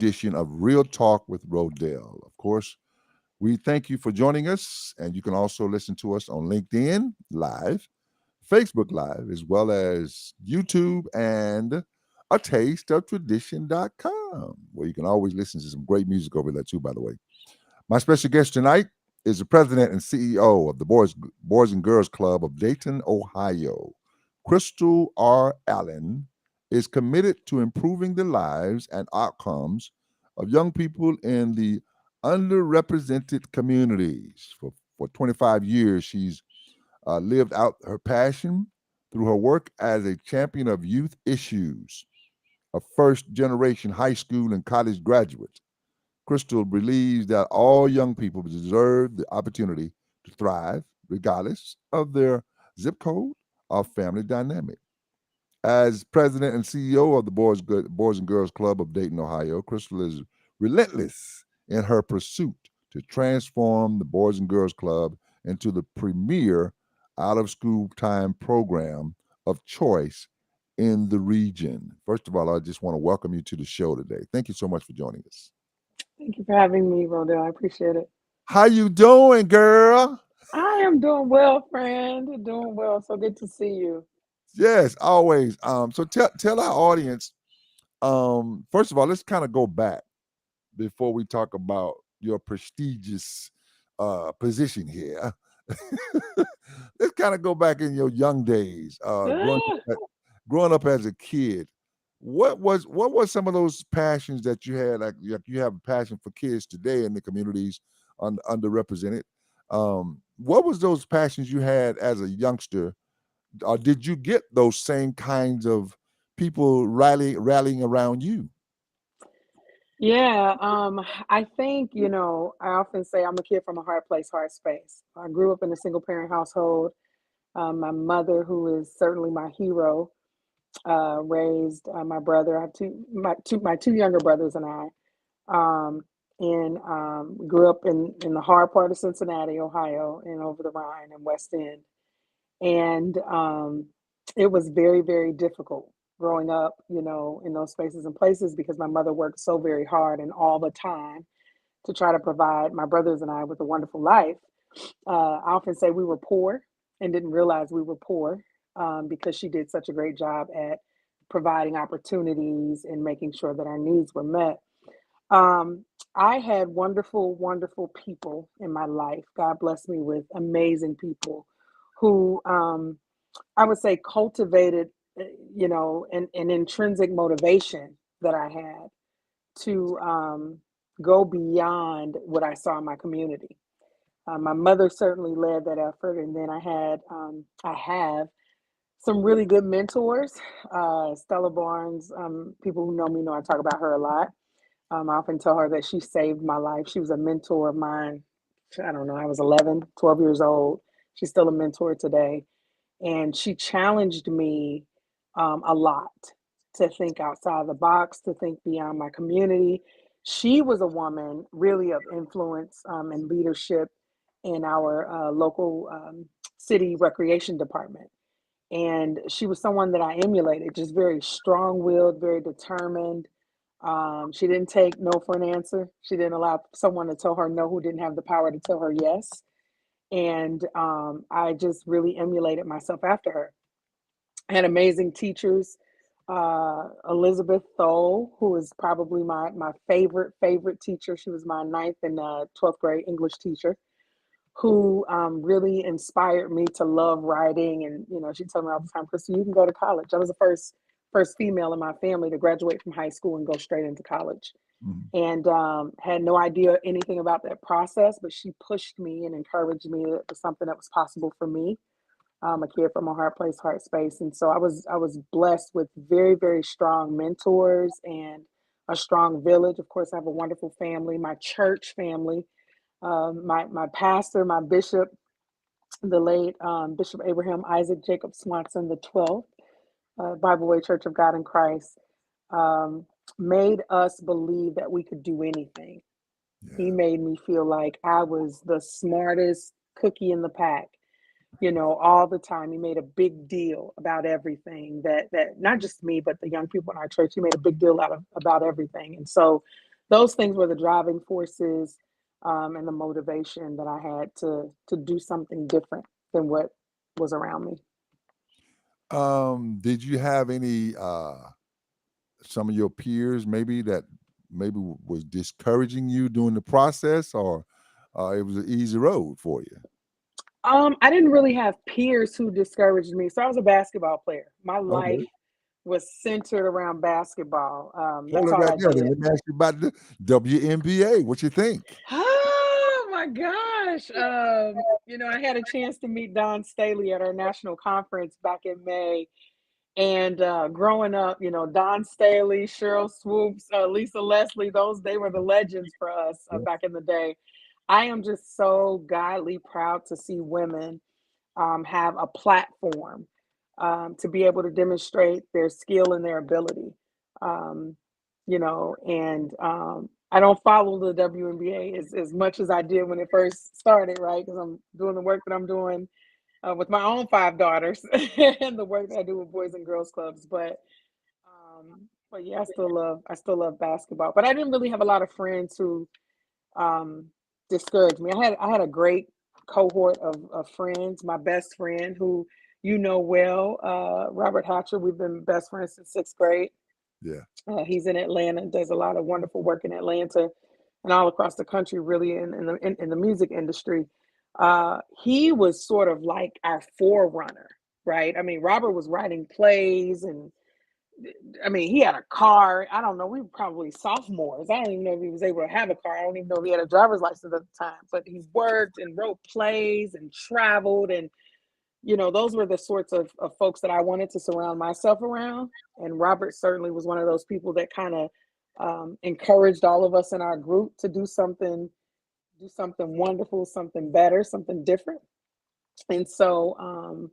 edition of Real Talk with Rodell. Of course, we thank you for joining us, and you can also listen to us on LinkedIn Live, Facebook Live, as well as YouTube and a taste of tradition.com, where you can always listen to some great music over there, too, by the way. My special guest tonight is the president and CEO of the Boys and Girls Club of Dayton, Ohio. Crystal R. Allen is committed to improving the lives and outcomes of young people in the underrepresented communities. For 25 years, she's lived out her passion through her work as a champion of youth issues, a first generation high school and college graduate. Crystal believes that all young people deserve the opportunity to thrive, regardless of their zip code or family dynamic. As president and CEO of the Boys and Girls Club of Dayton, Ohio, Crystal is relentless in her pursuit to transform the Boys and Girls Club into the premier out of school time program of choice in the region. First of all, I just want to welcome you to the show today. Thank you so much for joining us. Thank you for having me, Rodell. I appreciate it. How you doing, girl? I am doing well, friend. Doing well. So good to see you. Yes, always. So tell our audience. First of all, let's kind of go back before we talk about your prestigious position here. Let's kind of go back in your young days, growing up as a kid. What was some of those passions that you had? Like you have a passion for kids today in the communities underrepresented. What was those passions you had as a youngster? Or did you get those same kinds of people rallying around you? Yeah, I think, I often say I'm a kid from a hard place, hard space. I grew up in a single parent household. My mother, who is certainly my hero, raised my brother. I have my two younger brothers and I. Um, and grew up in the hard part of Cincinnati, Ohio, and over the Rhine and West End. And it was very, very difficult growing up, in those spaces and places because my mother worked so very hard and all the time to try to provide my brothers and I with a wonderful life. I often say we were poor and didn't realize we were poor because she did such a great job at providing opportunities and making sure that our needs were met. Um, I had wonderful, wonderful people in my life. God bless me with amazing people who I would say cultivated, an intrinsic motivation that I had to go beyond what I saw in my community. My mother certainly led that effort, and then I have some really good mentors. Stella Barnes, people who know me know I talk about her a lot. I often tell her that she saved my life. She was a mentor of mine. I don't know, I was 11, 12 years old. She's still a mentor today. And she challenged me a lot to think outside the box, to think beyond my community. She was a woman really of influence and leadership in our local city recreation department. And she was someone that I emulated, just very strong willed, very determined. She didn't take no for an answer. She didn't allow someone to tell her no who didn't have the power to tell her yes. And I just really emulated myself after her. I had amazing teachers. Elizabeth Thole, who is probably my favorite teacher. She was my ninth and 12th grade English teacher who really inspired me to love writing. And she told me all the time, Krista, you can go to college. I was the first female in my family to graduate from high school and go straight into college. Mhm. And had no idea anything about that process, but she pushed me and encouraged me. It was something that was possible for me. A kid from a hard place, hard space, and so I was blessed with very, very strong mentors and a strong village. Of course, I have a wonderful family, my church family, my pastor, my bishop, the late Bishop Abraham Isaac Jacob Swanson the 12th, Bible Way Church of God in Christ, um, made us believe that we could do anything. He Yeah. made me feel like I was the smartest cookie in the pack, all the time. He made a big deal about everything that not just me, but the young people in our church. He made a big deal out of about everything. And so those things were the driving forces, and the motivation that I had to do something different than what was around me. Did you have any some of your peers maybe that maybe was discouraging you during the process, or it was an easy road for you? I didn't really have peers who discouraged me. So I was a basketball player. My life Okay. was centered around basketball. Hold That's it all right I there. Then did. let me ask you about the WNBA. What you think? Oh my gosh. I had a chance to meet Don Staley at our national conference back in May. And growing up, Don Staley, Cheryl Swoops, Lisa Leslie, they were the legends for us Yeah. back in the day. I am just so godly proud to see women have a platform to be able to demonstrate their skill and their ability. Um, and I don't follow the WNBA as much as I did when it first started, right? Because I'm doing the work that I'm doing with my own five daughters and the work that I do with boys and girls clubs. But yeah, I still love basketball. But I didn't really have a lot of friends who um, discouraged me. I had a great cohort of friends. My best friend, who well, Robert Hatcher. We've been best friends since sixth grade. Yeah. He's in Atlanta, does a lot of wonderful work in Atlanta and all across the country, really in the music industry. He was sort of like our forerunner, right? I mean, Robert was writing plays, and I mean, he had a car. I don't know. We were probably sophomores. I don't even know if he was able to have a car. I don't even know if he had a driver's license at the time. But he worked and wrote plays and traveled, and those were the sorts of folks that I wanted to surround myself around. And Robert certainly was one of those people that kind of encouraged all of us in our group to do something wonderful, something better, something different. And so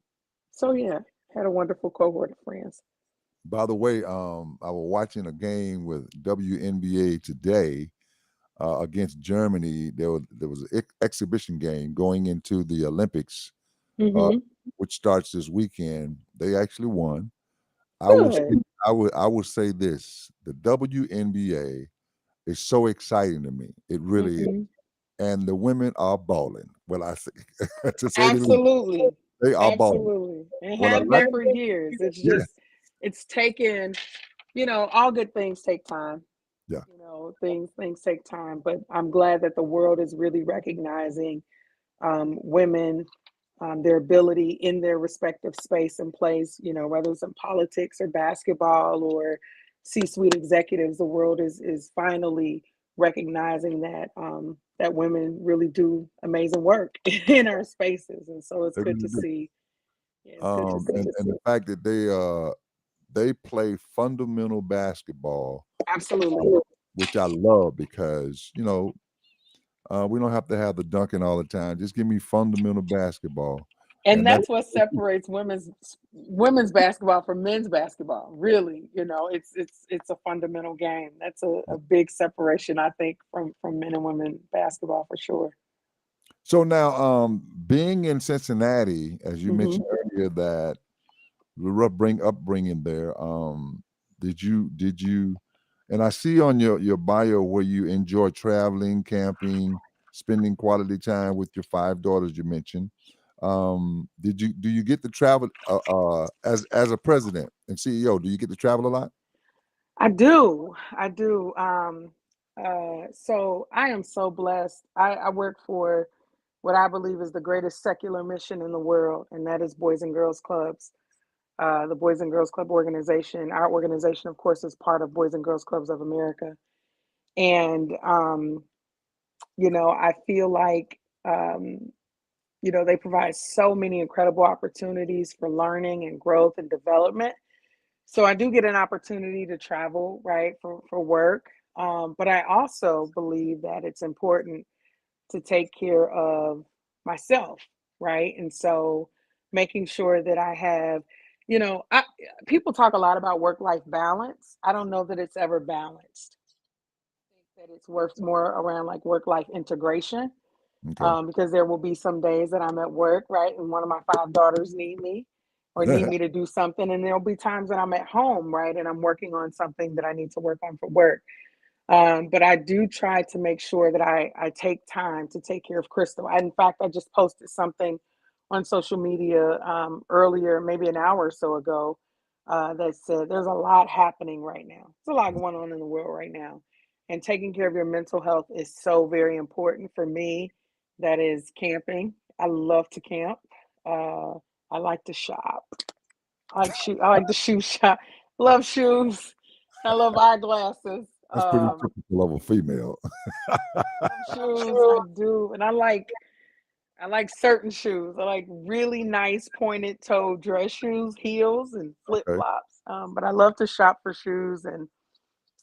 yeah, had a wonderful cohort of friends. By the way, I was watching a game with WNBA today against Germany. There was an exhibition game going into the Olympics, uh, Hmm. which starts this weekend. They actually won. I will say, Good. I will say this: the WNBA is so exciting to me. It really is, Hmm. and the women are balling. Well, I say to say the least, Absolutely. they are balling. Absolutely. And What I have like, been for years. It's yeah, just, it's taken, all good things take time. yeah, Things take time, but I'm glad that the world is really recognizing women, their ability in their respective space and place, whether it's in politics or basketball or C-suite executives. The world is finally recognizing that women really do amazing work in our spaces, and so it's they good really to do. see. Yeah, it's good to see. And the fact that they play fundamental basketball, Absolutely. uh, which I love because we don't have to have the dunking all the time. Just give me fundamental basketball, And and that's that's what separates women's basketball from men's basketball. Really, it's a fundamental game. That's a big separation, I think, from men and women basketball for sure. so now. Being in Cincinnati, as you Hmm. mentioned earlier, that the rough upbringing there. Did you? And I see on your bio where you enjoy traveling, camping, spending quality time with your five daughters. You mentioned. Do you get to travel as a president and CEO? Do you get to travel a lot? I do. So I am so blessed. I work for what I believe is the greatest secular mission in the world, and that is Boys and Girls Clubs. The Boys and Girls Club organization. Our organization, of course, is part of Boys and Girls Clubs of America. And, I feel like, they provide so many incredible opportunities for learning and growth and development. So I do get an opportunity to travel, right, for work. But I also believe that it's important to take care of myself, right? And so making sure that I have, people talk a lot about work life balance. I don't know that it's ever balanced. I think that it's worth more around like work life integration, Okay. because there will be some days that I'm at work, right? And one of my five daughters need me or need me to do something. And there'll be times that I'm at home, right? And I'm working on something that I need to work on for work. But I do try to make sure that I take time to take care of Crystal. In fact, I just posted something on social media earlier, maybe an hour or so ago, that said there's a lot happening right now. There's a lot going on in the world right now. And taking care of your mental health is so very important for me. That is camping. I love to camp. Uh, I like to shop. I like the shoe shop. Love shoes. I love eyeglasses. That's pretty typical of a female. Love shoes. I do, and I like certain shoes. I like really nice pointed toe dress shoes, heels, and flip Okay. flops. But I love to shop for shoes and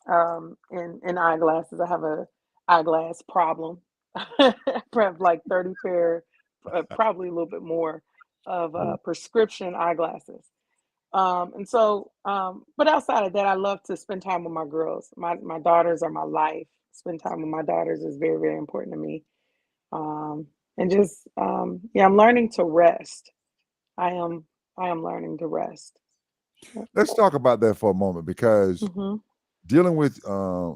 eyeglasses. I have a eyeglass problem. I have like 30 pair, probably a little bit more of Yeah. prescription eyeglasses. But outside of that, I love to spend time with my girls. My daughters are my life. Spend time with my daughters is very, very important to me. Um, and just yeah, I'm learning to rest. I am I am learning to rest. Yep. Let's talk about that for a moment because Mhm. dealing with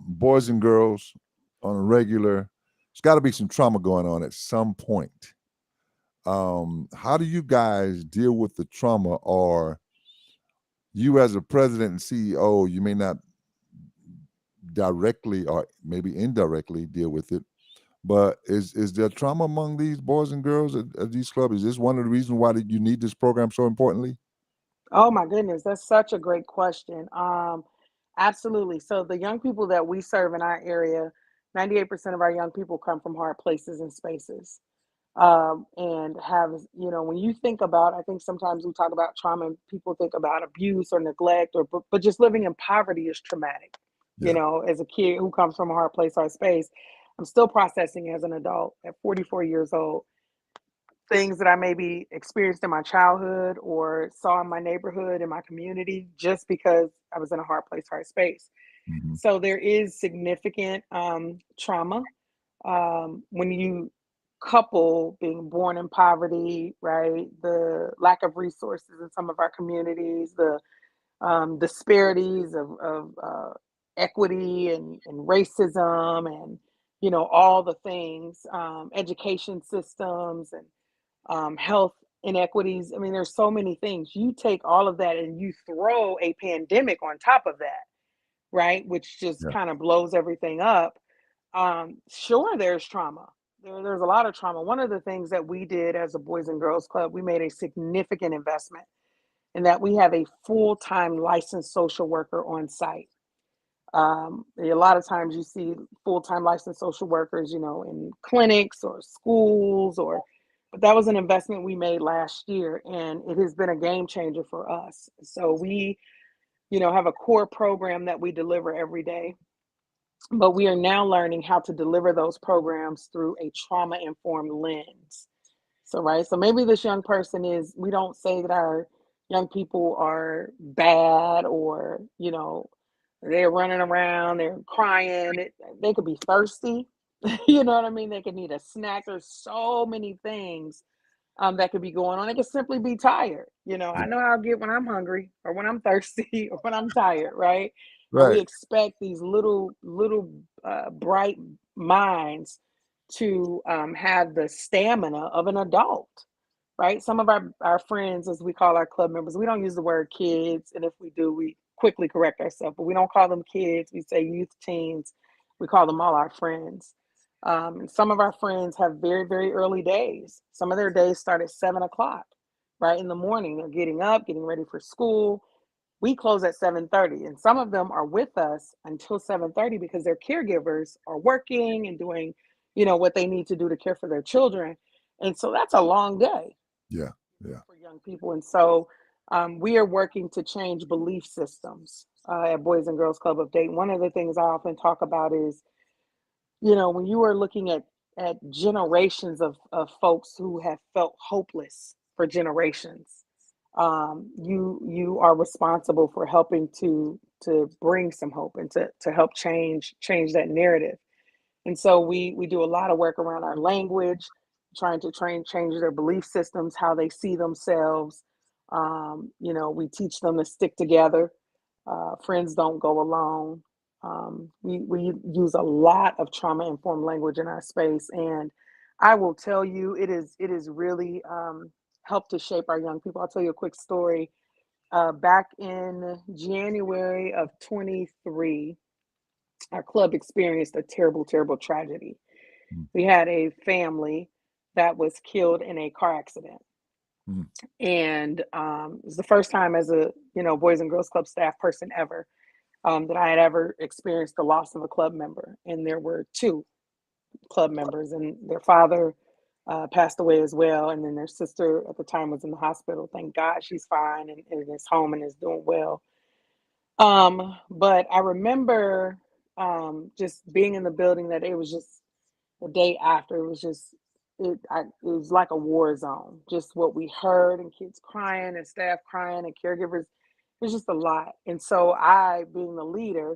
boys and girls on a regular, there's got to be some trauma going on at some point. How do you guys deal with the trauma, or you as a president and CEO, you may not directly or maybe indirectly deal with it, but is there trauma among these boys and girls at these clubs? Is this one of the reasons why that you need this program so importantly? Oh my goodness, that's such a great question. Absolutely. So the young people that we serve in our area, 98% of our young people come from hard places and spaces. And have, when you think about, I think sometimes we talk about trauma and people think about abuse or neglect, but just living in poverty is traumatic. Yeah. As a kid who comes from a hard place, hard space, I'm still processing as an adult at 44 years old things that I maybe experienced in my childhood or saw in my neighborhood, in my community, just because I was in a hard place, hard space. Hmm. So there is significant trauma when you couple being born in poverty, right? The lack of resources in some of our communities, the disparities of equity and racism and all the things, education systems and health inequities. I mean, there's so many things. You take all of that and you throw a pandemic on top of that, right? Which just Yeah. kind of blows everything up. Sure, there's trauma. There's a lot of trauma. One of the things that we did as a Boys and Girls Club, we made a significant investment in that we have a full-time licensed social worker on site. A lot of times you see full-time licensed social workers, in clinics or schools but that was an investment we made last year and it has been a game changer for us. So we, have a core program that we deliver every day, but we are now learning how to deliver those programs through a trauma-informed lens. So, right. So maybe this young person we don't say that our young people are bad or, they're running around, they're crying. They could be thirsty. You know what I mean? They could need a snack. There's so many things that could be going on. They could simply be tired. Yeah. I know how I get when I'm hungry or when I'm thirsty or when I'm tired, right? And we Right. expect these little bright minds to have the stamina of an adult, right? Some of our friends, as we call our club members, we don't use the word kids. And if we do, we quickly correct ourselves, but we don't call them kids. We say youth, teens. We call them all our friends. And some of our friends have very, very early days. Some of their days start at 7 o'clock, right in the morning. They're getting up, getting ready for school. We close at 7:30, and some of them are with us until 7:30 because their caregivers are working and doing, what they need to do to care for their children. And so that's a long day Yeah. Yeah. for young people. And so we are working to change belief systems at Boys and Girls Club of Dayton. One of the things I often talk about is, when you are looking at generations of folks who have felt hopeless for generations, you are responsible for helping to bring some hope and to help change that narrative. And so we do a lot of work around our language, trying to change their belief systems, how they see themselves. We teach them to stick together. Friends don't go alone. We use a lot of trauma informed language in our space, and I will tell you, it is really helped to shape our young people. I'll tell you a quick story. Back in January of 23, our club experienced a terrible, terrible tragedy. Mm, We had a family that was killed in a car accident. mm, And it was the first time as a Boys and Girls Club staff person ever that I had ever experienced the loss of a club member. And there were two club members, and their father passed away as well. And then their sister at the time was in the hospital. Thank God she's fine and is home and is doing well. But I remember just being in the building that it was just the day after. It was just it was like a war zone. Just what we heard, and kids crying and staff crying and caregivers. It was just a lot. And so I, being the leader,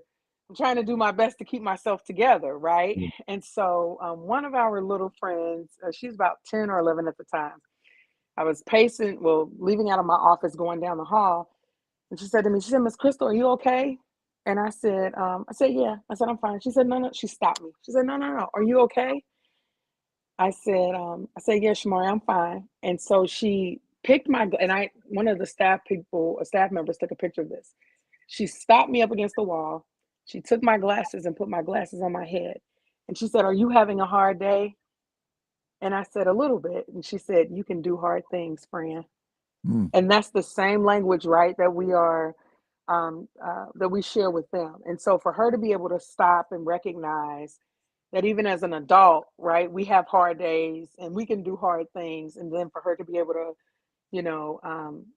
I'm trying to do my best to keep myself together, right? mm, And so one of our little friends, she's about 10 or 11 at the time. I was pacing, well, leaving out of my office, going down the hall, and she said to me, she said, "Miss Crystal, are you okay?" And I said, "Yeah." I said, "I'm fine." She said, "No, no." She stopped me. She said, "No, no, no. Are you okay?" I said, "Yes, Shamari, I'm fine." And so she picked one of the staff members took a picture of this. She stopped me up against the wall. She took my glasses and put my glasses on my head. And she said, "Are you having a hard day?" And I said, "A little bit." And she said, "You can do hard things, Fran." mm. And that's the same language, right, that we share with them. And so for her to be able to stop and recognize that even as an adult, right, we have hard days and we can do hard things, and then for her to be able to,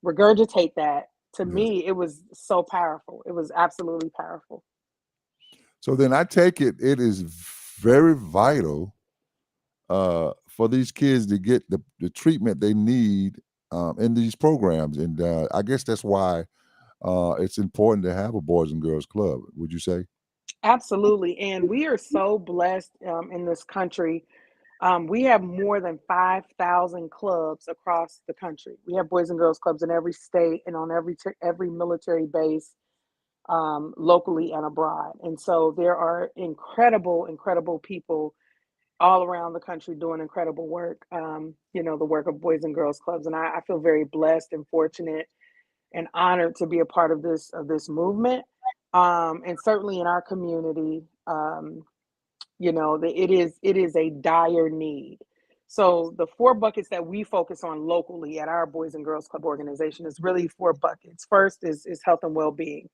regurgitate that, to Yes. me, it was so powerful. It was absolutely powerful. So then I take it is very vital for these kids to get the treatment they need in these programs. And I guess that's why it's important to have a Boys and Girls Club, would you say? Absolutely. And we are so blessed in this country. We have more than 5,000 clubs across the country. We have Boys and Girls Clubs in every state and on every military base, locally and abroad. And so there are incredible, incredible people all around the country doing incredible work. The work of Boys and Girls Clubs, and I feel very blessed and fortunate and honored to be a part of this movement. And certainly in our community, it is a dire need. So the four buckets that we focus on locally at our Boys and Girls Club organization is really four buckets. First is health and well-being.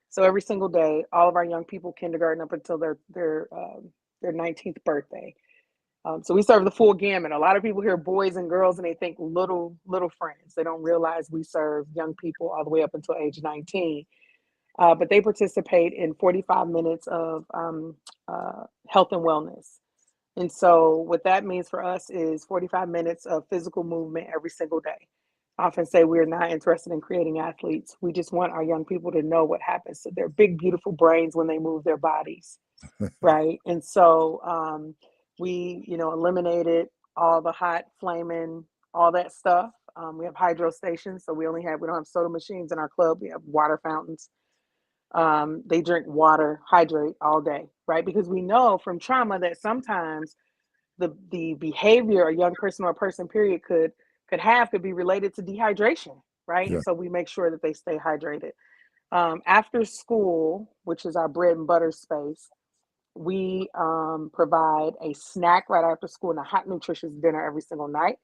So every single day, all of our young people, kindergarten up until their 19th birthday. So we serve the full gamut. A lot of people hear boys and girls and they think little friends. They don't realize we serve young people all the way up until age 19. But they participate in 45 minutes of health and wellness. And so, what that means for us is 45 minutes of physical movement every single day. I often say we're not interested in creating athletes. We just want our young people to know what happens to their big, beautiful brains when they move their bodies, right? And so, we, eliminated all the hot, flaming, all that stuff. We have hydro stations, so we don't have soda machines in our club. We have water fountains. They drink water, hydrate all day, right? Because we know from trauma that sometimes the behavior a young person or a person period could be related to dehydration, right? Yeah. And so we make sure that they stay hydrated. After school, which is our bread and butter space, we provide a snack right after school and a hot nutritious dinner every single night.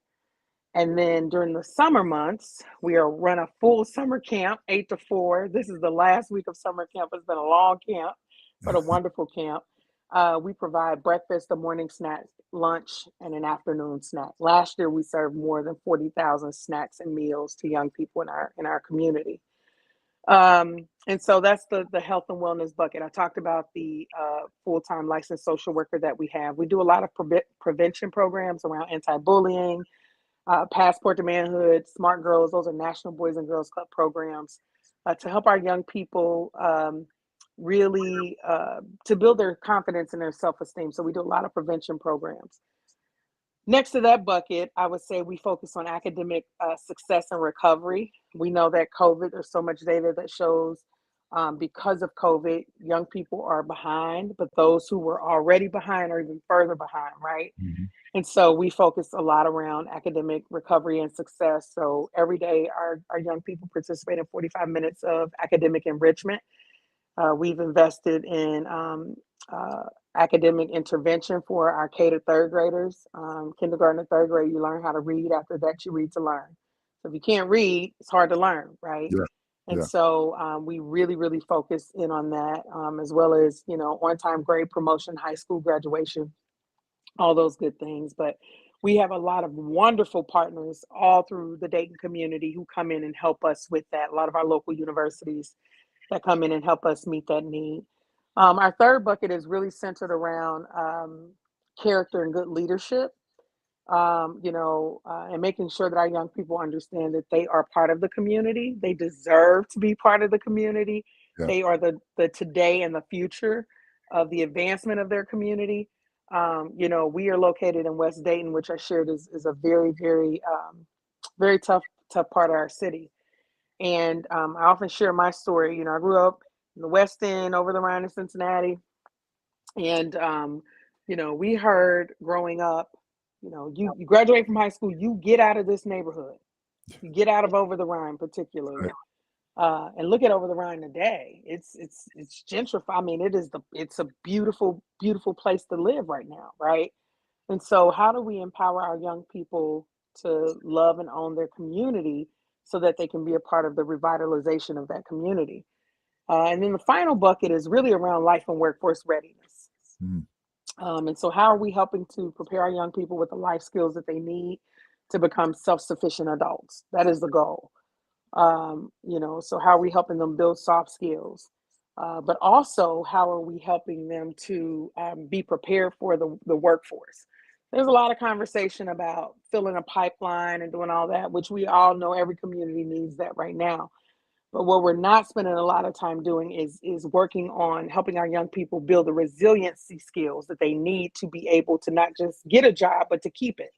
And then during the summer months, we are run a full summer camp, 8 to 4. This is the last week of summer camp. It's been a long camp, but a wonderful camp. We provide breakfast, a morning snack, lunch, and an afternoon snack. Last year, we served more than 40,000 snacks and meals to young people in our community. And so that's the health and wellness bucket. I talked about the full-time licensed social worker that we have. We do a lot of prevention programs around anti-bullying, Passport to Manhood, Smart Girls. Those are National Boys and Girls Club programs to help our young people really to build their confidence and their self-esteem. So we do a lot of prevention programs. Next to that bucket, I would say we focus on academic success and recovery. We know that COVID, there's so much data that shows Because of COVID, young people are behind, but those who were already behind are even further behind, right? Mhm. And so we focus a lot around academic recovery and success. So every day, our young people participate in 45 minutes of academic enrichment. We've invested in uh, academic intervention for our K to third graders. Kindergarten and third grade, you learn how to read. After that, you read to learn. So if you can't read, it's hard to learn, right? Yeah, And yeah, so we really, really focus in on that, as well as, on-time grade promotion, high school graduation, all those good things. But we have a lot of wonderful partners all through the Dayton community who come in and help us with that. A lot of our local universities that come in and help us meet that need. Our third bucket is really centered around character and good leadership, and making sure that our young people understand that they are part of the community. They deserve to be part of the community. yeah. They are the today and the future of the advancement of their community. We are located in West Dayton, which I shared is a very, very, very tough part of our city. And I often share my story. I grew up in the West End, over the Rhine in Cincinnati. And, we heard growing up, you graduate from high school, you get out of this neighborhood, you get out of over the Rhine, Right. particularly. And look at over the Rhine today. It's gentrified. I mean, it's a beautiful, beautiful place to live right now, right? And so, how do we empower our young people to love and own their community so that they can be a part of the revitalization of that community? And then the final bucket is really around life and workforce readiness. Mm. And so, how are we helping to prepare our young people with the life skills that they need to become self sufficient adults? That is the goal. So how are we helping them build soft skills? But also, how are we helping them to be prepared for the workforce? There's a lot of conversation about filling a pipeline and doing all that, which we all know every community needs that right now. But what we're not spending a lot of time doing is working on helping our young people build the resiliency skills that they need to be able to not just get a job, but to keep it,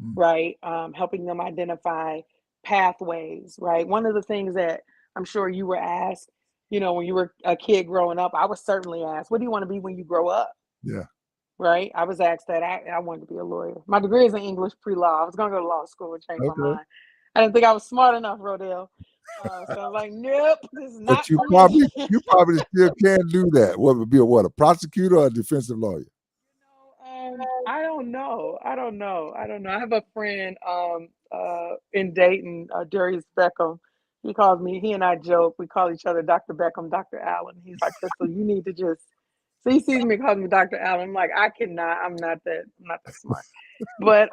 Mm. right? Helping them identify pathways, right? One of the things that I'm sure you were asked, when you were a kid growing up, I was certainly asked, what do you want to be when you grow up? Yeah. Right? I was asked that. I wanted to be a lawyer. My degree is in English pre-law. I was going to go to law school and change my Okay. mind. I didn't think I was smart enough, Rodell. So I was like, nope, this is not But you for me. probably you probably still can do that. What would be a prosecutor or a defensive lawyer? I don't know. I don't know. I have a friend in Dayton, Darius Beckham. He and I joke, we call each other Dr. Beckham, Dr. Allen. He's like, Crystal, you need to just, so he sees me calling me Dr. Allen. I'm like, I'm not that smart. But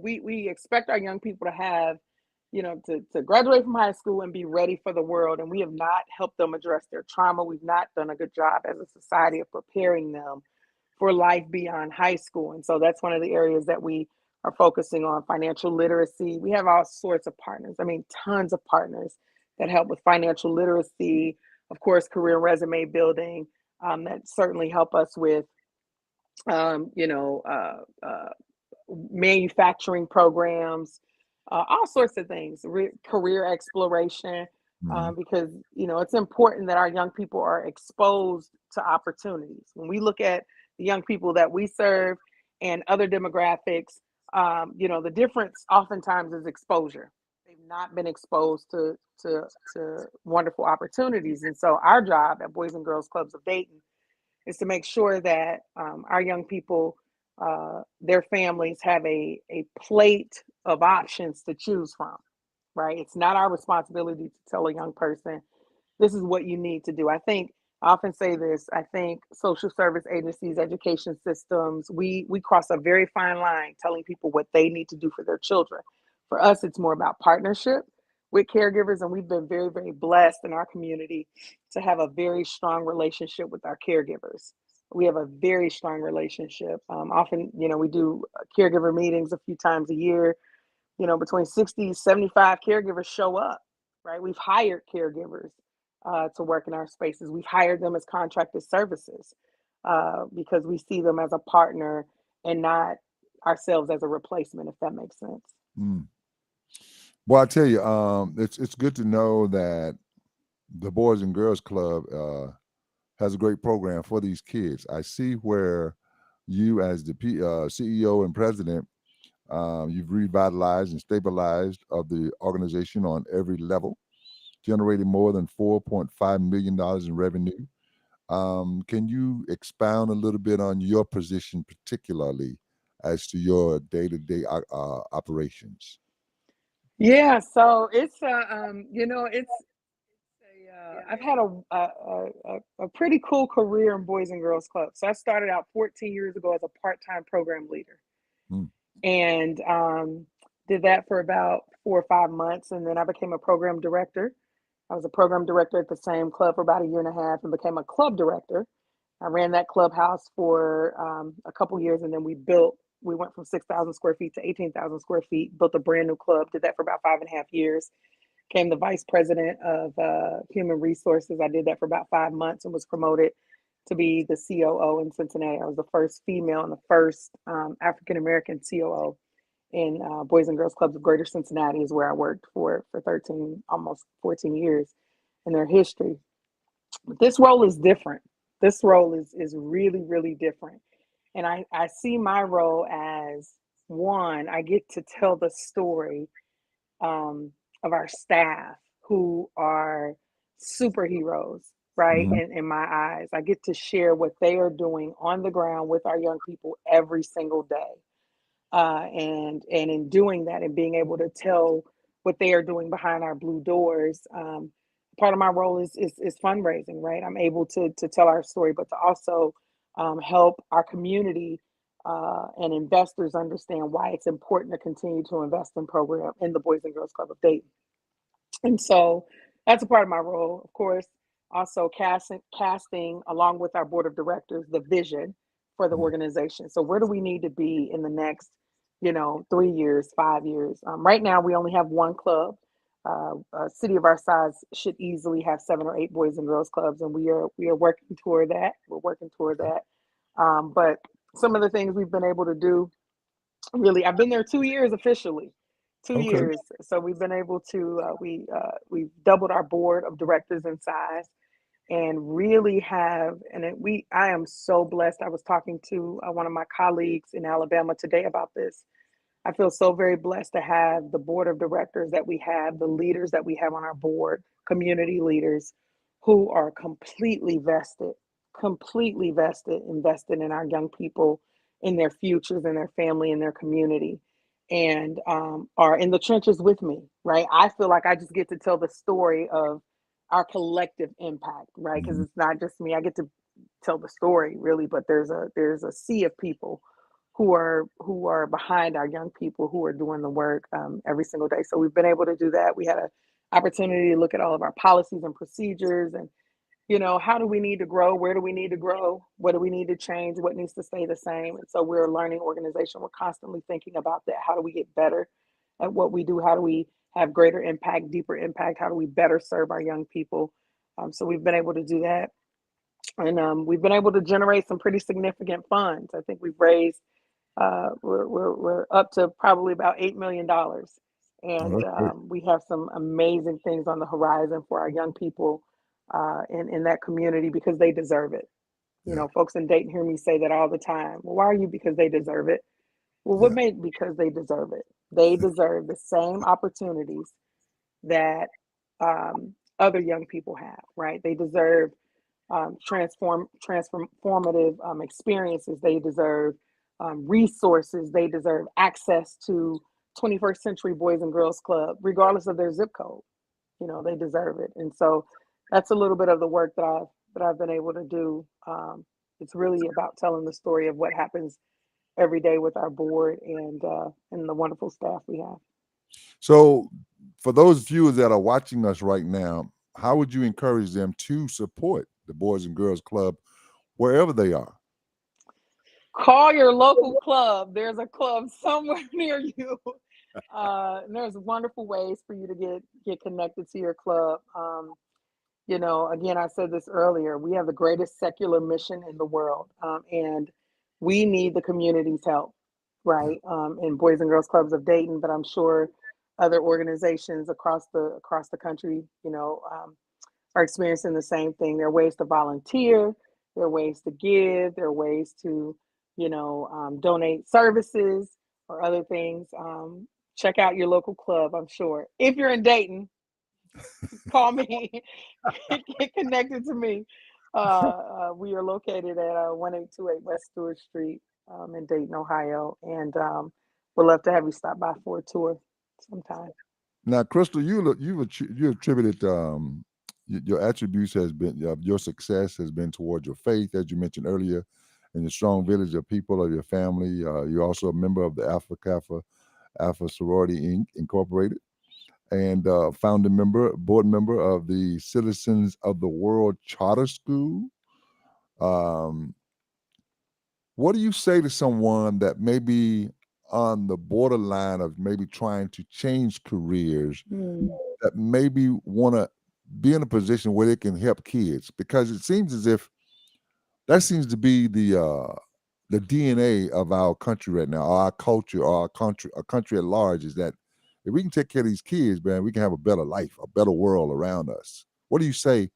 we expect our young people to have, to graduate from high school and be ready for the world. And we have not helped them address their trauma. We've not done a good job as a society of preparing them for life beyond high school. And so that's one of the areas that we are focusing on: financial literacy. We have all sorts of partners. I mean, tons of partners that help with financial literacy, of course, career resume building, that certainly help us with, um, you know, uh, uh, manufacturing programs, all sorts of things, career exploration, Mhm. because it's important that our young people are exposed to opportunities. When we look at the young people that we serve and other demographics, the difference oftentimes is exposure. They've not been exposed to wonderful opportunities, and so our job at Boys and Girls Clubs of Dayton is to make sure that our young people, their families have a plate of options to choose from, right? It's not our responsibility to tell a young person, this is what you need to do. I often say this. I think social service agencies, education systems, we cross a very fine line telling people what they need to do for their children. For us, it's more about partnership with caregivers, and we've been very, very blessed in our community to have a very strong relationship with our caregivers. We have a very strong relationship. Often, we do caregiver meetings a few times a year. Between 60 75 caregivers show up, right? We've hired caregivers to work in our spaces. We've hired them as contracted services, because we see them as a partner and not ourselves as a replacement, if that makes sense. Mm. Well, I tell you, it's good to know that. the Boys and Girls Club has a great program for these kids. I see where you, as the CEO and president, you've revitalized and stabilized of the organization on every level, generating more than $4.5 million in revenue. Can you expound a little bit on your position, particularly as to your day-to-day operations? Yeah, so it's I've had a pretty cool career in Boys and Girls Club. So I started out 14 years ago as a part-time program leader, Mm, and did that for about 4 or 5 months, and then I became a program director. I was a program director at the same club for about a year and a half, and became a club director. I ran that clubhouse for a couple years, and then we went from 6,000 square feet to 18,000 square feet, built a brand new club, did that for about 5.5 years, became the vice president of human resources. I did that for about 5 months and was promoted to be the COO in Cincinnati. I was the first female and the first African American COO in Boys and Girls Clubs of Greater Cincinnati, is where I worked for 13, almost 14 years in their history. But this role is different. This role is really, really different. And I see my role as, one, I get to tell the story of our staff, who are superheroes, right? mhm, In my eyes, I get to share what they are doing on the ground with our young people every single day. And in doing that and being able to tell what they are doing behind our blue doors, part of my role is fundraising, right? I'm able to tell our story, but to also help our community and investors understand why it's important to continue to invest in the Boys and Girls Club of Dayton. And so that's a part of my role, of course. Also casting along with our board of directors the vision for the mhm. organization. So where do we need to be in the next, 3 years, 5 years? Right now, we only have one club. A city of our size should easily have 7 or 8 boys and girls clubs, and we are working toward that. We're working toward that. But some of the things we've been able to do, really, I've been there 2 years officially, two Okay. years. So we've been able to we've doubled our board of directors in size, and really have and it, we I am so blessed. I was talking to one of my colleagues in Alabama today about this. I feel so very blessed to have the board of directors that we have, the leaders that we have on our board, community leaders who are completely vested, invested in our young people, in their futures, in their family, in their community, and are in the trenches with me, right? I feel like I just get to tell the story of our collective impact, right? Because Mhm. it's not just me. I get to tell the story, really, but there's a sea of people who are behind our young people, who are doing the work every single day. So we've been able to do that. We had an opportunity to look at all of our policies and procedures, and how do we need to grow? Where do we need to grow? What do we need to change? What needs to stay the same? And so we're a learning organization. We're constantly thinking about that. How do we get better at what we do? How do we have greater impact, deeper impact? How do we better serve our young people? So we've been able to do that, and we've been able to generate some pretty significant funds. I think we've raised we're up to probably about $8 million, Oh, and that's great. we have some amazing things on the horizon for our young people in that community, because they deserve it. Yeah, Folks in Dayton hear me say that all the time. Well, why are you? Because they deserve it. Well, what yeah, made? Because they deserve it. They deserve the same opportunities that other young people have. Right? They deserve transformative experiences. They deserve resources. They deserve access to 21st century Boys and Girls Club, regardless of their zip code. They deserve it. And so that's a little bit of the work that I've been able to do. It's really about telling the story of what happens every day with our board and the wonderful staff we have. So, for those viewers that are watching us right now, how would you encourage them to support the Boys and Girls Club wherever they are? Call your local club. There's a club somewhere near you. And there's wonderful ways for you to get connected to your club. Again, I said this earlier. We have the greatest secular mission in the world, and we need the community's help, Yeah. right? In Boys and Girls Clubs of Dayton, but I'm sure other organizations across the country, are experiencing the same thing. There are ways to volunteer, there are ways to give, there are ways to, donate services or other things. Check out your local club, I'm sure. If you're in Dayton, call me, get connected to me. We are located at 1828 West Stewart Street in Dayton, Ohio, and we'd love to have you stop by for a tour sometime. Now, Crystal, you attributed your attributes has been your success has been towards your faith, as you mentioned earlier, and your strong village of people of your family. You're also a member of the Alpha Kappa Alpha Sorority Inc. Incorporated, and founder member, board member of the Citizens of the World Charter School. Um, what do you say to someone that may be on the borderline of maybe trying to change careers, Hmm. that maybe want to be in a position where they can help kids? Because it seems as if that seems to be the DNA of our country right now, or our culture, or our country at large, is that if we can take care of these kids, man, we can have a better life, a better world around us. What do you say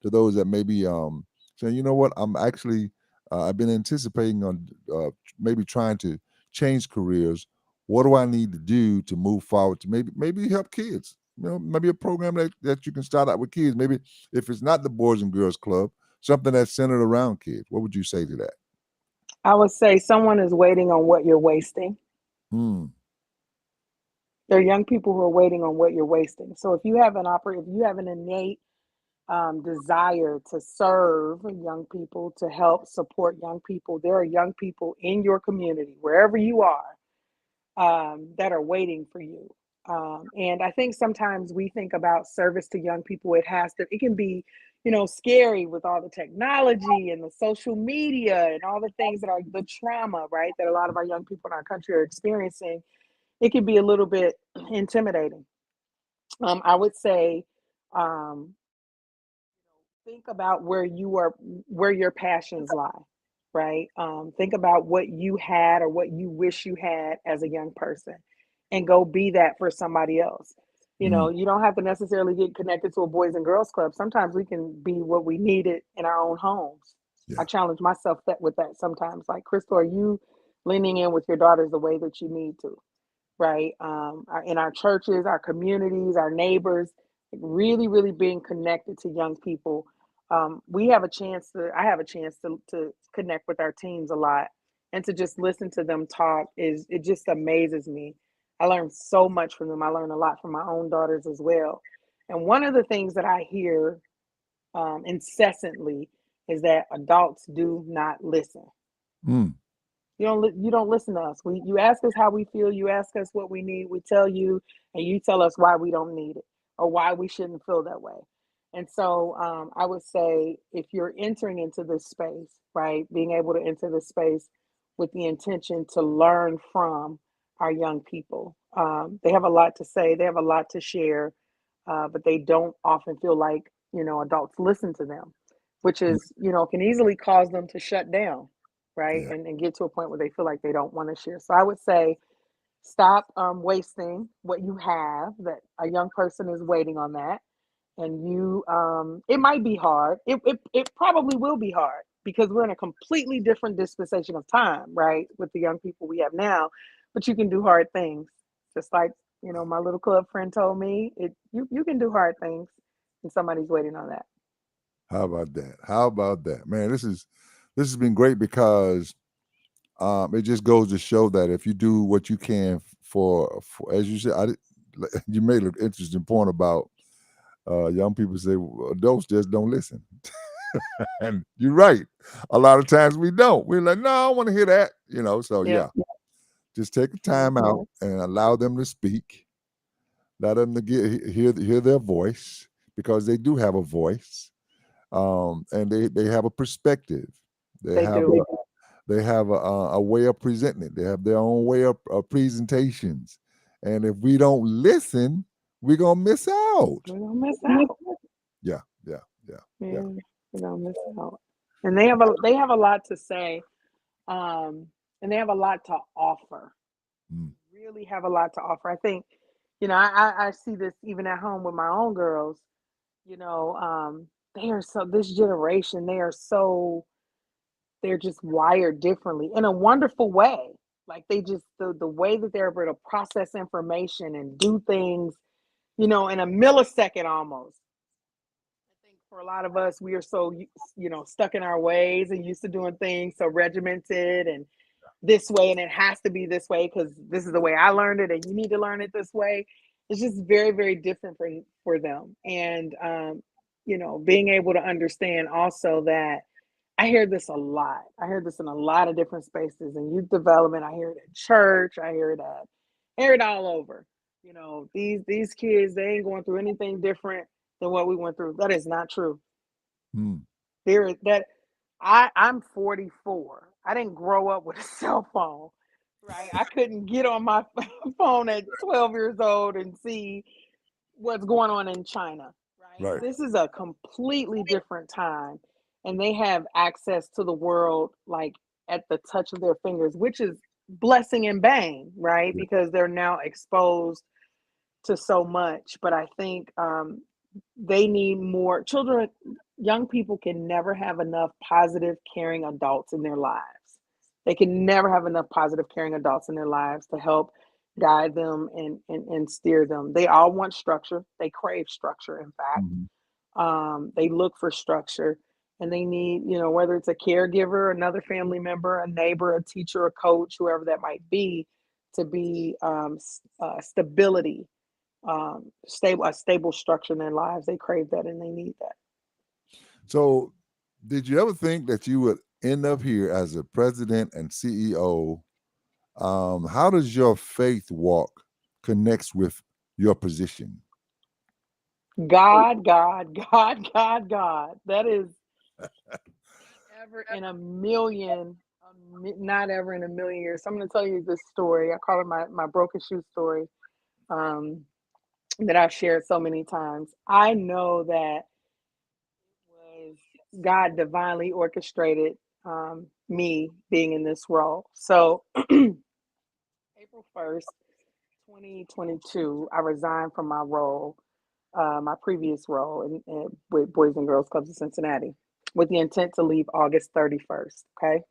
to those that maybe saying, you know what, I'm actually I've been anticipating on maybe trying to change careers. What do I need to do to move forward to maybe help kids? You know, maybe a program that you can start out with kids. Maybe if it's not the Boys and Girls Club, something that's centered around kids. What would you say to that? I would say someone is waiting on what you're wasting. Hmm. There are young people who are waiting on what you're wasting. So if you have an innate desire to serve young people, to help support young people, there are young people in your community, wherever you are, that are waiting for you. And I think sometimes we think about service to young people. It can be, scary with all the technology and the social media and all the things that are the trauma, right? That a lot of our young people in our country are experiencing. It can be a little bit intimidating. I would say, um, think about where your passions lie, right? Think about what you had or what you wish you had as a young person, and go be that for somebody else. Mm, You don't have to necessarily get connected to a boys and girls club. Sometimes we can be what we needed in our own homes. I yeah. challenge myself with that sometimes. Like, Crystal, are you leaning in with your daughters the way that you need to? Right? In our churches, our communities, our neighbors, like, really, really being connected to young people. I have a chance to connect with our teens a lot, and to just listen to them talk it just amazes me. I learn so much from them. I learn a lot from my own daughters as well. And one of the things that I hear incessantly is that adults do not listen. Mm, You don't listen to us. You ask us how we feel, you ask us what we need, we tell you, and you tell us why we don't need it or why we shouldn't feel that way. And so I would say, if you're entering into this space, right, being able to enter this space with the intention to learn from our young people. They have a lot to say, they have a lot to share, but they don't often feel like, adults listen to them, which mm, is, can easily cause them to shut down, right? yeah. And get to a point where they feel like they don't want to share. So I would say, stop wasting what you have, that a young person is waiting on that. And it might be hard. It probably will be hard, because we're in a completely different dispensation of time, right? With the young people we have now. But you can do hard things. Just like, my little club friend told me, you can do hard things, and somebody's waiting on that. How about that? How about that, man? This has been great because it just goes to show that if you do what you can for as you said, you made an interesting point about young people say, "Well, adults just don't listen," and you're right. A lot of times we don't. We're like, no, I don't want to hear that. So Yep. yeah, just take the time Hmm. out and allow them to speak. Let them to hear their voice, because they do have a voice, and they have a perspective. They They have do. a they have a way of presenting it. They have their own way of presentations, and if we don't listen, we're gonna miss out. We're gonna miss out. Yeah, yeah, yeah, yeah. Yeah, we're gonna miss out. And they have a lot to say, um, and they have a lot to offer. Mm, Really have a lot to offer. I think, I see this even at home with my own girls. You know, they are so this generation, they're just wired differently in a wonderful way. Like they just the way that they're able to process information and do things, in a millisecond almost. I think for a lot of us, we are so stuck in our ways and used to doing things so regimented and this way, and it has to be this way because this is the way I learned it, and you need to learn it this way. It's just very, very different for them, and being able to understand also that I hear this a lot. I hear this in a lot of different spaces in youth development. I hear it at church. I hear it all over. These kids, they ain't going through anything different than what we went through. That is not true. Mm. There is that I'm 44. I didn't grow up with a cell phone, right? I couldn't get on my phone at 12 years old and see what's going on in China, right? Right. This is a completely different time, and they have access to the world like at the touch of their fingers, which is blessing and bane, right? Yeah. Because they're now exposed to so much. But I think they need more children. Young people can never have enough positive, caring adults in their lives. They can never have enough positive, caring adults in their lives to help guide them and steer them. They all want structure. They crave structure, in fact. Mhm. They look for structure, and they need, whether it's a caregiver, another family member, a neighbor, a teacher, a coach, whoever that might be, to be stability, a stable structure in their lives. They crave that and they need that. So, did you ever think that you would end up here as a president and CEO? How does your faith walk connects with your position? God, God, God, God, God. That is not ever in a million, not ever in a million years. So I'm going to tell you this story. I call it my broken shoe story, um, that I've shared so many times. I know that was God divinely orchestrated, me being in this role. So April 1st, 2022, I resigned from my role, my previous role with Boys and Girls Clubs of Cincinnati, with the intent to leave August 31st. Okay.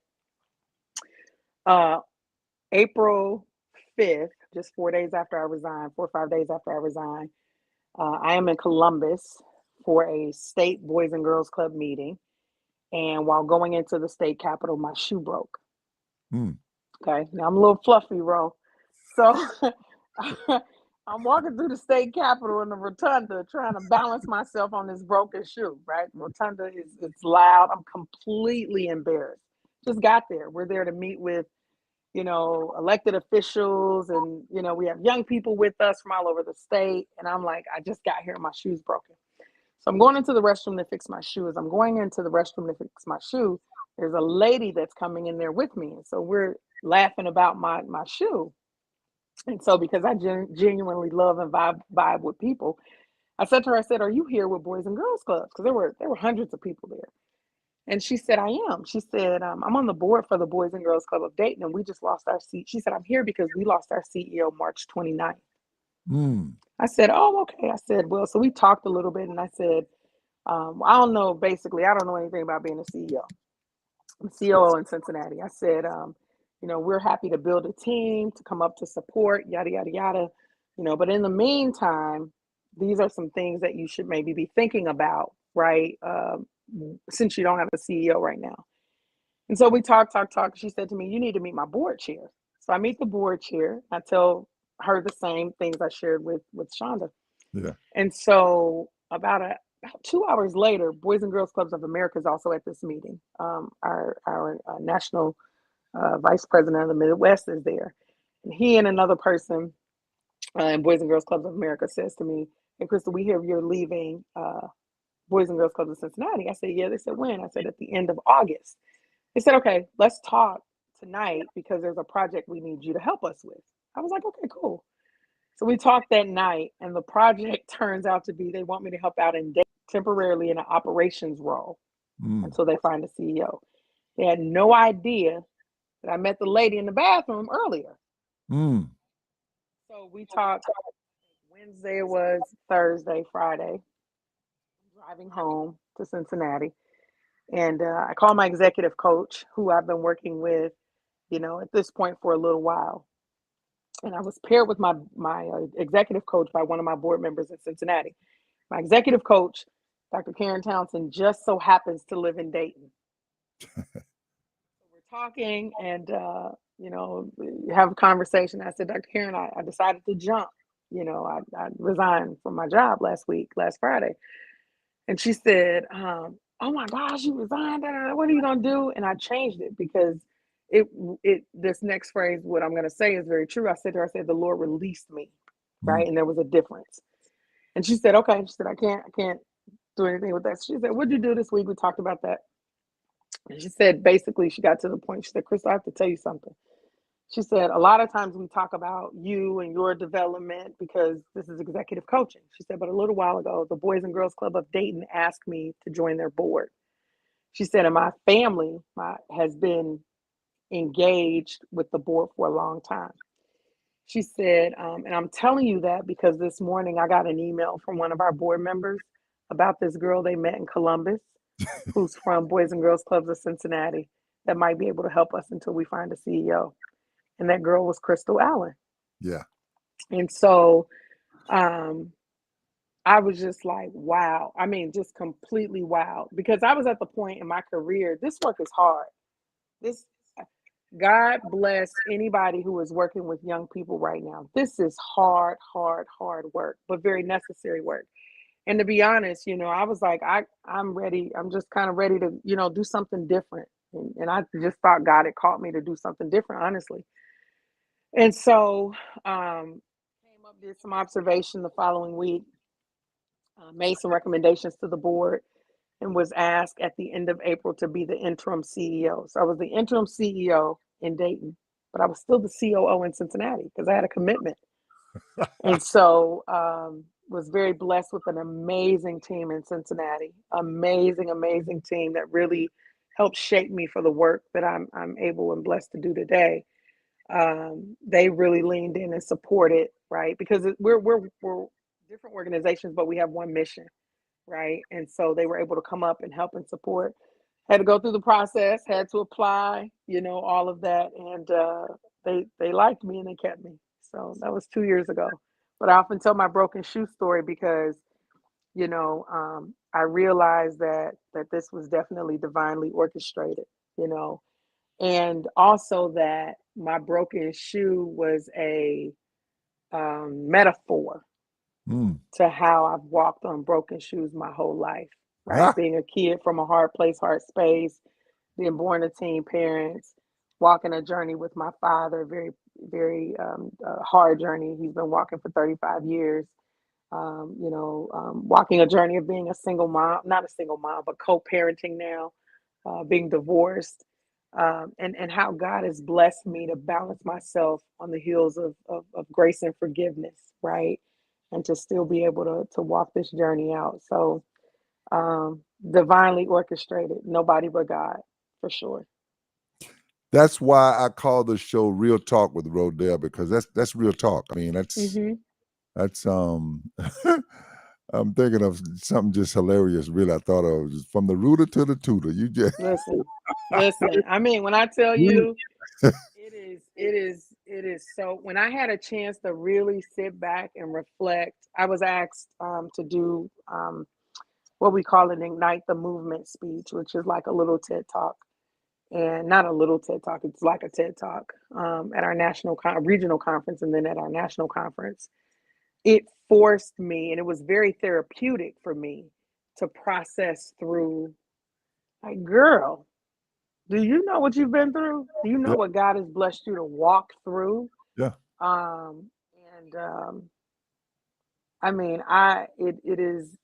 Uh, April 5th, just 4 days after I resigned, 4 or 5 days after I resigned, I am in Columbus for a state Boys and Girls Club meeting. And while going into the state capitol, my shoe broke. Mm. Okay. Now I'm a little fluffy, bro. So I'm walking through the state capitol in the rotunda trying to balance myself on this broken shoe, right? The rotunda is it's loud. I'm completely embarrassed. Just got there. We're there to meet with, elected officials, and we have young people with us from all over the state. And I'm like, I just got here and my shoe's broken. So I'm going into the restroom to fix my shoe. As I'm going into the restroom to fix my shoe, there's a lady that's coming in there with me. And so we're laughing about my shoe. And so because I genuinely love and vibe with people, I said to her, I said, "Are you here with Boys and Girls Clubs?" Because there were hundreds of people there. And she said, "I am." She said, "I'm on the board for the Boys and Girls Club of Dayton, and we just lost our seat." She said, "I'm here because we lost our CEO March 29th." Mm. I said, "Oh, okay." I said, "Well," so we talked a little bit, and I said, I don't know. Basically, I don't know anything about being a CEO. I'm COO in Cincinnati. I said, we're happy to build a team to come up to support, yada, yada, yada. But in the meantime, these are some things that you should maybe be thinking about, right? Since you don't have a CEO right now. And so we talked, talked, talked. She said to me, "You need to meet my board chair." So I meet the board chair. I tell her the same things I shared with Shonda. Yeah. And so about 2 hours later, Boys and Girls Clubs of America is also at this meeting. Our national vice president of the Midwest is there. And he and another person in Boys and Girls Clubs of America says to me, "Hey, Crystal, we hear you're leaving Boys and Girls Clubs of Cincinnati." I said, "Yeah." They said, "When?" I said, "At the end of August." They said, "Okay, let's talk tonight because there's a project we need you to help us with." I was like, "Okay, cool." So we talked that night, and the project turns out to be they want me to help out in temporarily in an operations role Mm. until they find a CEO. They had no idea that I met the lady in the bathroom earlier. Mm. So we talked Wednesday, it was Thursday, Friday. driving home to Cincinnati, and I called my executive coach, who I've been working with, at this point for a little while. And I was paired with my executive coach by one of my board members in Cincinnati. My executive coach, Dr. Karen Townsend, just so happens to live in Dayton. So we're talking and, we have a conversation. I said, Dr. Karen, I decided to jump. I resigned from my job last Friday. And she said, oh my gosh, you resigned. What are you going to do? And I changed it because this next phrase, what I'm going to say is very true. I said to her, I said, the Lord released me. Right. Mm. And there was a difference. And she said, okay. She said, I can't do anything with that. She said, what'd you do this week? We talked about that. And she said, basically, she got to the point. She said, Crystal, I have to tell you something. She said, a lot of times we talk about you and your development because this is executive coaching. She said, but a little while ago, the Boys and Girls Club of Dayton asked me to join their board. She said, and my family has been engaged with the board for a long time. She said, and I'm telling you that because this morning I got an email from one of our board members about this girl they met in Columbus, who's from Boys and Girls Clubs of Cincinnati, that might be able to help us until we find a CEO. And that girl was Crystal Allen. Yeah. And so um, I was just like, wow. I mean, just completely wow. Because I was at the point in my career, this work is hard. This God bless anybody who is working with young people right now. This is hard, hard, hard work, but very necessary work. And to be honest, I was like, I'm ready. I'm just kind of ready to, do something different. And I just thought God had called me to do something different, honestly. And so came up, did some observation the following week, made some recommendations to the board, and was asked at the end of April to be the interim CEO. So I was the interim CEO in Dayton, but I was still the COO in Cincinnati because I had a commitment. And so was very blessed with an amazing team in Cincinnati, amazing, amazing team that really helped shape me for the work that I'm able and blessed to do today. They really leaned in and supported, right? Because we're different organizations, but we have one mission, right? And so they were able to come up and help and support. Had to go through the process, had to apply, all of that, and they liked me and they kept me. So that was 2 years ago. But I often tell my broken shoe story because I realized that this was definitely divinely orchestrated, you know, and also that my broken shoe was a metaphor Mm. to how I've walked on broken shoes my whole life, right? Ah, Being a kid from a hard place, hard space, being born to teen parents, walking a journey with my father, very, very hard journey. He's been walking for 35 years. Walking a journey of being a single mom, not a single mom, but co-parenting now, being divorced, and how God has blessed me to balance myself on the heels of grace and forgiveness, right? And to still be able to walk this journey out. So divinely orchestrated, nobody but God, for sure. that's why I call the show "Real Talk with Rodell" because that's real talk. I mean, Hmm. that's I'm thinking of something just hilarious. Really, I thought of just from the rooter to the tutor. You just Listen, listen. I mean, when I tell you, it is so. When I had a chance to really sit back and reflect, I was asked to do what we call an Ignite the Movement speech, which is like a little TED talk, and not a little TED talk. It's like a TED talk at our regional conference, and then at our national conference. It forced me, and it was very therapeutic for me to process through. Like, girl, do you know what you've been through? Do you know yeah, what God has blessed you to walk through? yeah. Um, and I mean, it's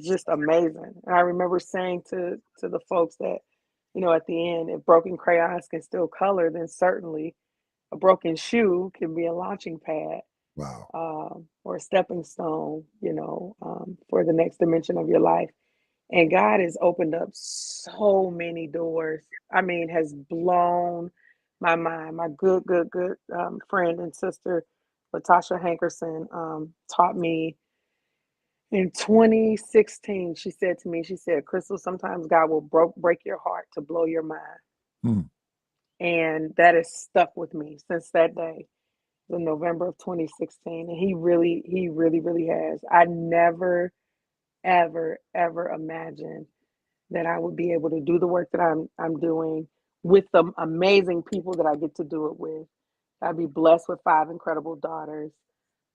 just amazing. And I remember saying to the folks that, at the end, if broken crayons can still color, then certainly a broken shoe can be a launching pad, Wow. or a stepping stone, for the next dimension of your life. And God has opened up so many doors. I mean, has blown my mind. My good, good, good friend and sister, Latasha Hankerson, taught me In 2016, she said to me, she said, Crystal, sometimes God will break your heart to blow your mind. Hmm. And that has stuck with me since that day, in November of 2016. And he really, really has. I never, ever, ever imagined that I would be able to do the work that I'm doing with the amazing people that I get to do it with. I'd be blessed with 5 incredible daughters,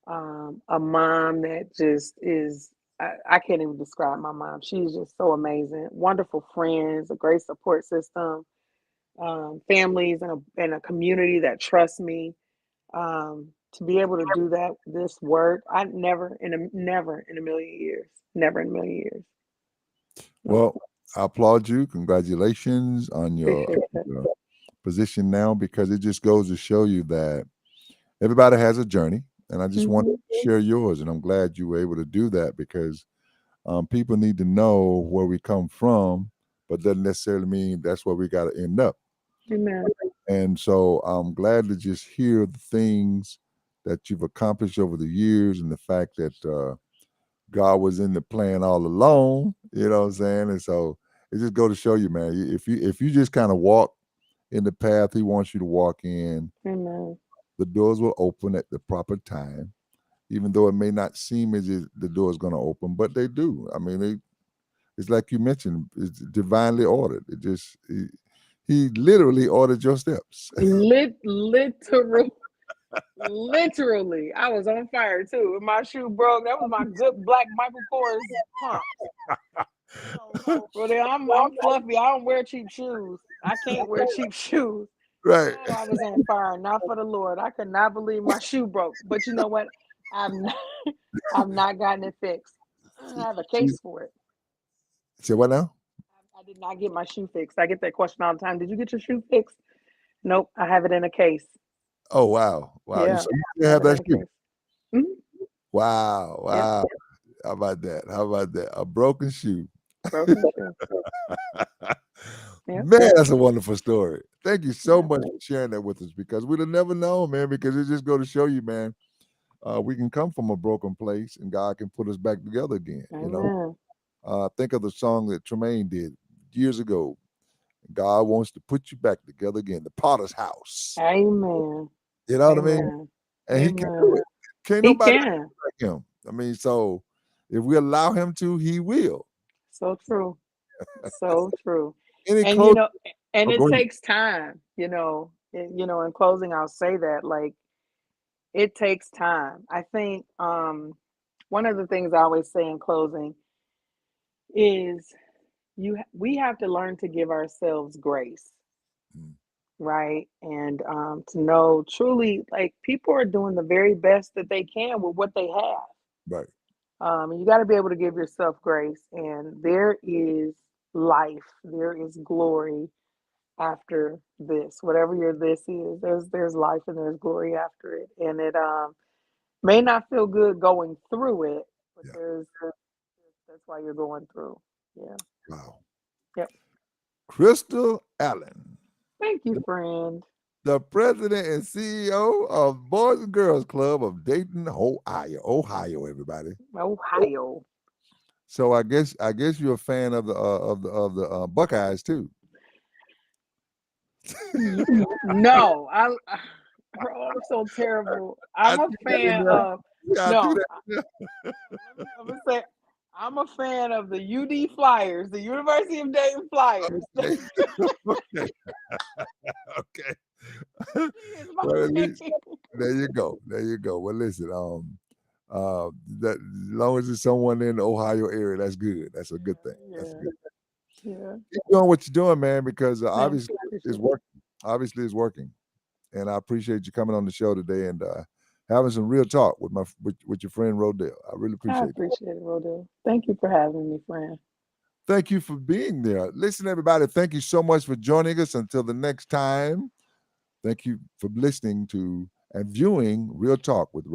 a mom that just is, I can't even describe my mom. She's just so amazing. Wonderful friends, a great support system, families, and a community that trusts me. To be able to do this work, I never in a million years, never in a million years. No, Well, I applaud you. Congratulations on appreciate that. your position now, because it just goes to show you that everybody has a journey, and I just wanted Hmm. to share yours, and I'm glad you were able to do that, because people need to know where we come from, but doesn't necessarily mean that's where we got to end up. Amen. And so I'm glad to just hear the things that you've accomplished over the years, and the fact that God was in the plan all along. You know what I'm saying? And so it just go to show you, man, if you just kind of walk in the path He wants you to walk in, Amen. the doors will open at the proper time, even though it may not seem as if the door is going to open, but they do. I mean, it's like you mentioned, it's divinely ordered. He literally ordered your steps. Literal, literally, I was on fire too. And my shoe broke. That was my good black Michael Kors pump. Well, I'm fluffy. I don't wear cheap shoes. I can't wear cheap shoes. Right. Oh, I was on fire. Not for the Lord. I could not believe my shoe broke. But you know what? I've not, I've not gotten it fixed. I have a See, case for it. say what now? I did not get my shoe fixed. I get that question all the time. Did you get your shoe fixed? Nope. I have it in a case. Oh wow, wow! You Yeah, still I have have it that in a shoe? case. Mhm. Wow, Yep. wow! How about that? How about that? A broken shoe. Broken shoe. Yep. Man, that's a wonderful story. Thank you so Yep. much for sharing that with us, because we'd have never known, man. Because it just go to show you, man, we can come from a broken place, and God can put us back together again. Amen. Think of the song that Tremaine did years ago. God wants to put you back together again. The Potter's House. Amen. You know what I mean? Amen. And He can do Amen. it. Can't He nobody can. like Him. I mean, so if we allow Him to, He will. So true. So true. Any And close? and Oh, it go ahead. takes time, in closing I'll say that, like, it takes time. I think one of the things I always say in closing is we have to learn to give ourselves grace, Mm, right? And to know truly, like, people are doing the very best that they can with what they have. right. And you got to be able to give yourself grace. And there is life, there is glory after this. Whatever your this is, there's life and there's glory after it. And it may not feel good going through it, but Yeah. that's why you're going through. Yeah. Wow. Yep. Crystal Allen, Thank you, friend. the president and CEO of Boys and Girls Club of Dayton, Ohio. Ohio, everybody. Ohio. So I guess you're a fan of the Buckeyes too. No, I'm so terrible. I I'm a threw that in fan there. of Yeah, I threw no. that in there. I'm gonna say I'm a fan of the UD Flyers, the University of Dayton Flyers. Okay. Okay. Okay. Is my Well, at least team. there you go. There you go. Well, listen, that as long as it's someone in the Ohio area, that's good. That's a good thing. That's a Yeah, good. yeah. Keep doing what you're doing, man, because Thank obviously you. it's Appreciate it. working. Obviously, it's working, and I appreciate you coming on the show today and having some real talk with your friend Rodell. I really I appreciate it. appreciate it, Rodell. Thank you for having me, friend. Thank you for being there. Listen, everybody, thank you so much for joining us. Until the next time, thank you for listening to and viewing Real Talk with